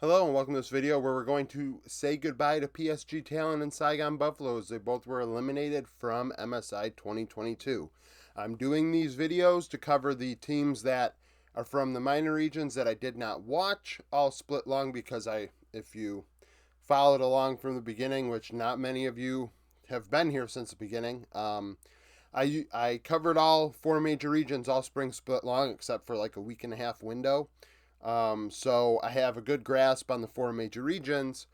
Hello and welcome to this video where we're going to say goodbye to PSG Talon and Saigon Buffaloes. They both were eliminated from MSI 2022. I'm doing these videos to cover the teams that are from the minor regions that I did not watch, all split long because if you followed along from the beginning, which not many of you have been here since the beginning, I covered all four major regions, all spring split long, except for like a week and a half window. So I have a good grasp on the four major regions,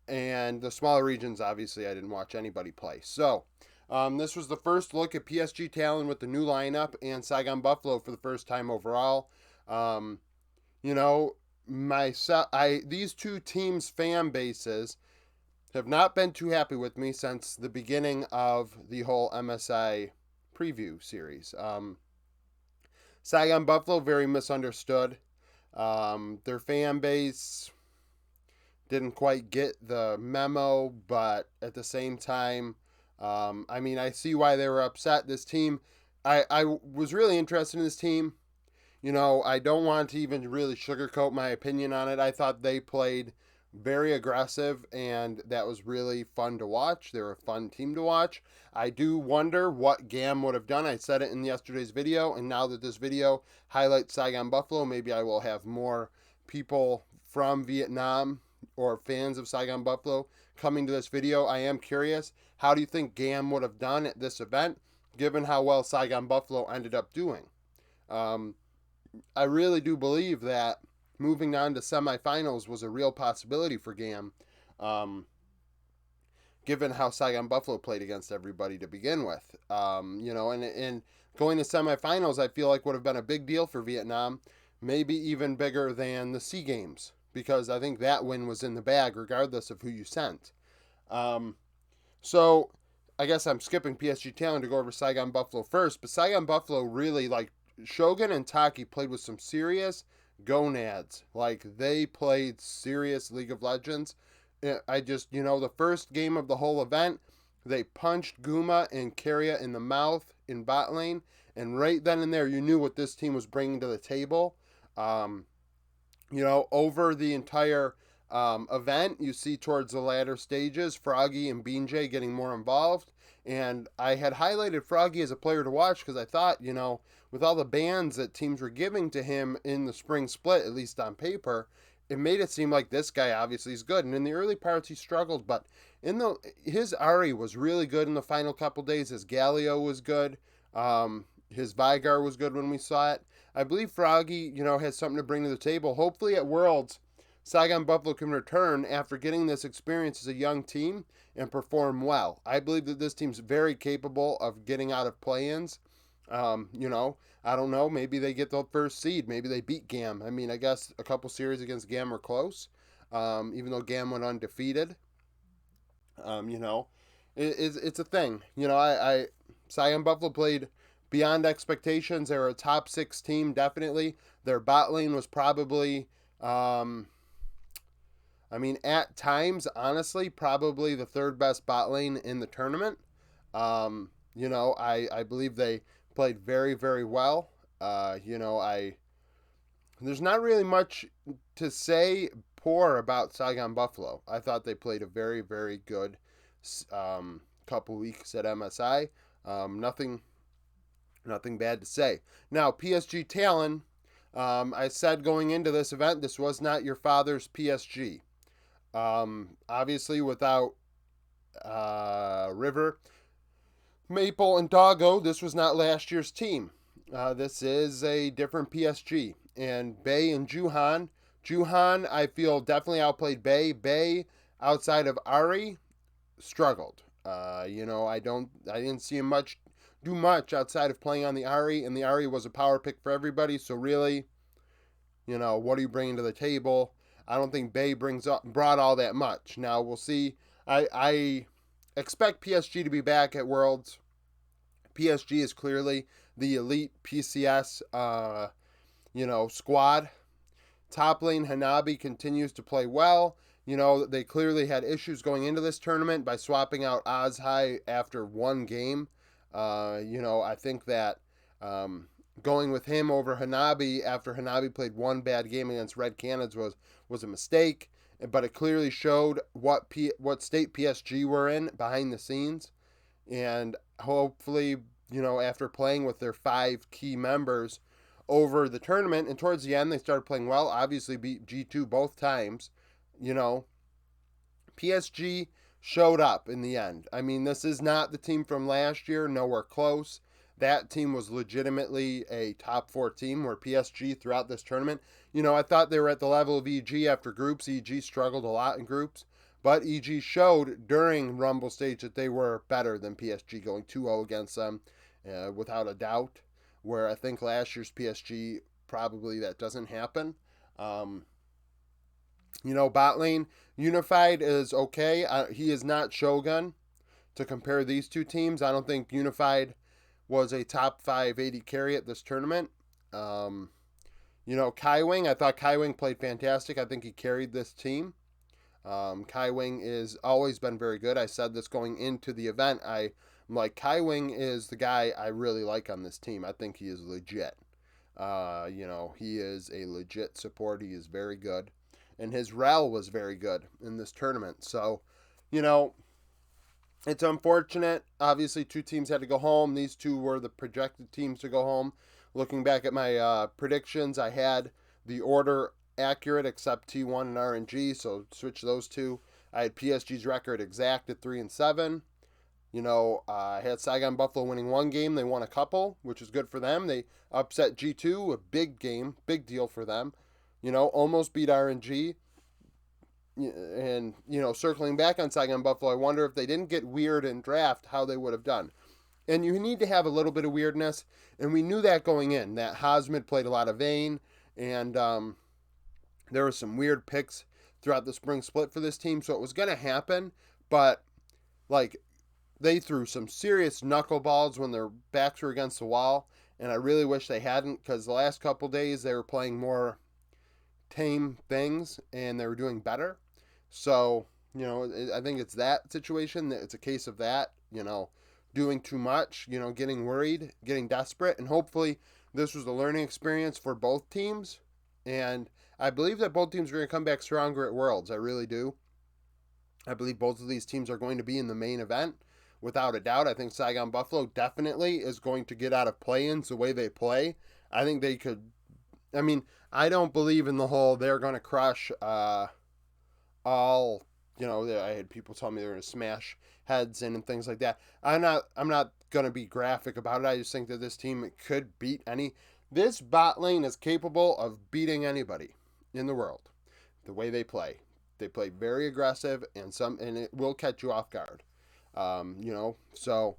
and the smaller regions, obviously, I didn't watch anybody play. So this was the first look at PSG Talon with the new lineup and Saigon Buffalo for the first time overall. Um, you know, these two teams' fan bases have not been too happy with me since the beginning of the whole MSI preview series. Saigon Buffalo very misunderstood. Their fan base didn't quite get the memo, but at the same time, I see why they were upset. This team, I was really interested in this team. I don't want to even really sugarcoat my opinion on it. I thought they played very aggressive, and that was really fun to watch. They're a fun team to watch. I do wonder what GAM would have done. I said it in yesterday's video, and now that this video highlights Saigon Buffalo, maybe I will have more people from Vietnam or fans of Saigon Buffalo coming to this video. I am curious, how do you think GAM would have done at this event, given how well Saigon Buffalo ended up doing? I really do believe that moving on to semifinals was a real possibility for GAM, um, given how Saigon Buffalo played against everybody to begin with. And going to semifinals, I feel like would have been a big deal for Vietnam, maybe even bigger than the SEA Games, because I think that win was in the bag regardless of who you sent. So I guess I'm skipping PSG Talon to go over Saigon Buffalo first, but Saigon Buffalo really, like, Shogun and Taki played with some serious gonads. Like, they played serious League of Legends. The first game of the whole event, they punched Guma and Keria in the mouth in bot lane, and right then and there, you knew what this team was bringing to the table. Over the entire event, you see towards the latter stages, Froggy and Beanjay getting more involved. And I had highlighted Froggy as a player to watch because I thought, with all the bans that teams were giving to him in the spring split, at least on paper, it made it seem like this guy obviously is good. And in the early parts, he struggled, but his Ari was really good in the final couple days. His Galio was good. His Vigar was good when we saw it. I believe Froggy, has something to bring to the table. Hopefully at Worlds, Saigon Buffalo can return after getting this experience as a young team and perform well. I believe that this team's very capable of getting out of play-ins. I don't know. Maybe they get the first seed. Maybe they beat GAM. I guess a couple series against GAM were close, even though GAM went undefeated. Um, you know, it's a thing. Saigon Buffalo played beyond expectations. They were a top 6 team, definitely. Their bot lane was probably, at times, honestly, probably the third best bot lane in the tournament. I believe they played very, very well. There's not really much to say poor about Saigon Buffalo. I thought they played a very, very good couple weeks at MSI. Nothing bad to say. Now, PSG Talon, I said going into this event, this was not your father's PSG. Obviously, without River, Maple, and Doggo, this was not last year's team. This is a different PSG. And Bay and Juhan. Juhan, I feel, definitely outplayed Bay. Bay, outside of Ari, struggled. I didn't see him do much outside of playing on the Ari, and the Ari was a power pick for everybody. So really, what are you bringing to the table? I don't think Bay brought all that much. Now we'll see. I expect PSG to be back at Worlds. PSG is clearly the elite PCS, squad. Top lane Hanabi continues to play well. They clearly had issues going into this tournament by swapping out Ozhai after one game. I think that going with him over Hanabi after Hanabi played one bad game against Red Canids was a mistake, but it clearly showed what state PSG were in behind the scenes. And hopefully, after playing with their 5 key members over the tournament, and towards the end they started playing well, obviously beat G2 both times, you know, PSG showed up in the end. I mean, this is not the team from last year, nowhere close. That team was legitimately a top 4 team, where PSG throughout this tournament, I thought they were at the level of EG after groups. EG struggled a lot in groups, but EG showed during Rumble stage that they were better than PSG, going 2-0 against them without a doubt, where I think last year's PSG, probably that doesn't happen. Bot lane, Unified is okay. He is not Shogun to compare these two teams. I don't think Unified was a top 5 AD carry at this tournament. Kai Wing, I thought Kai Wing played fantastic. I think he carried this team. Kai Wing has always been very good. I said this going into the event. I'm like, Kai Wing is the guy I really like on this team. I think he is legit. He is a legit support. He is very good. And his rel was very good in this tournament. So, it's unfortunate. Obviously, 2 teams had to go home. These 2 were the projected teams to go home. Looking back at my predictions, I had the order accurate except T1 and RNG, so switch those 2. I had PSG's record exact at 3-7. I had Saigon Buffalo winning 1 game. They won a couple, which is good for them. They upset G2, a big game, big deal for them. Almost beat RNG. And, circling back on Saigon Buffalo, I wonder if they didn't get weird in draft, how they would have done. And you need to have a little bit of weirdness, and we knew that going in, that Hosmid played a lot of Vayne, and there were some weird picks throughout the spring split for this team, so it was going to happen, but, they threw some serious knuckleballs when their backs were against the wall, and I really wish they hadn't, because the last couple days they were playing more tame things, and they were doing better. So, I think it's that situation. It's a case of that, doing too much, getting worried, getting desperate, and hopefully this was a learning experience for both teams. And I believe that both teams are going to come back stronger at Worlds. I really do. I believe both of these teams are going to be in the main event, without a doubt. I think Saigon Buffalo definitely is going to get out of play-ins the way they play. I think they could. I mean, I don't believe in the whole they're going to crush all, I had people tell me they're going to smash heads in and things like that. I'm not going to be graphic about it. I just think that this team could beat this bot lane is capable of beating anybody in the world. The way they play. They play very aggressive, and it will catch you off guard. So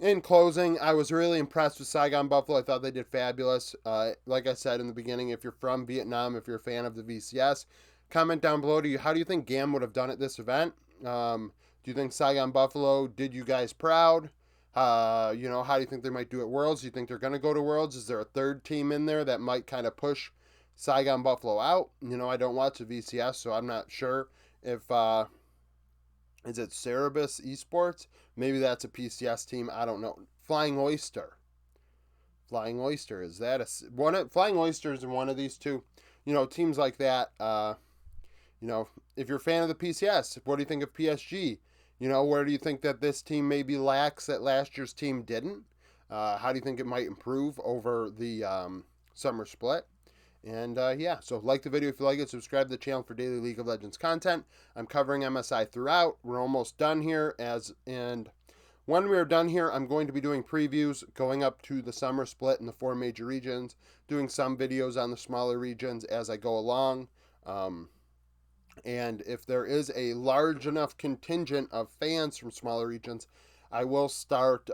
in closing, I was really impressed with Saigon Buffalo. I thought they did fabulous. Like I said in the beginning, if you're from Vietnam, if you're a fan of the VCS, comment down below. How do you think GAM would have done at this event? Do you think Saigon Buffalo did you guys proud? How do you think they might do at Worlds? Do you think they're going to go to Worlds? Is there a third team in there that might kind of push Saigon Buffalo out? I don't watch the VCS, so I'm not sure if is it Cerebus Esports? Maybe that's a PCS team. I don't know. Flying Oyster. Is that Flying Oysters in one of these 2? Teams like that. If you're a fan of the PCS, what do you think of PSG? Where do you think that this team maybe lacks that last year's team didn't? How do you think it might improve over the summer split? And so like the video if you like it, subscribe to the channel for daily League of Legends content. I'm covering MSI throughout. We're almost done here, and when we're done here, I'm going to be doing previews going up to the summer split in the 4 major regions, doing some videos on the smaller regions as I go along. And if there is a large enough contingent of fans from smaller regions, I will start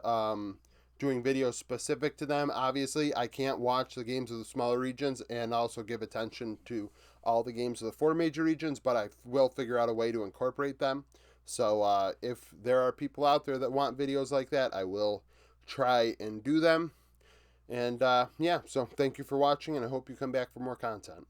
doing videos specific to them. Obviously, I can't watch the games of the smaller regions and also give attention to all the games of the 4 major regions, but I will figure out a way to incorporate them. So if there are people out there that want videos like that, I will try and do them. And so thank you for watching, and I hope you come back for more content.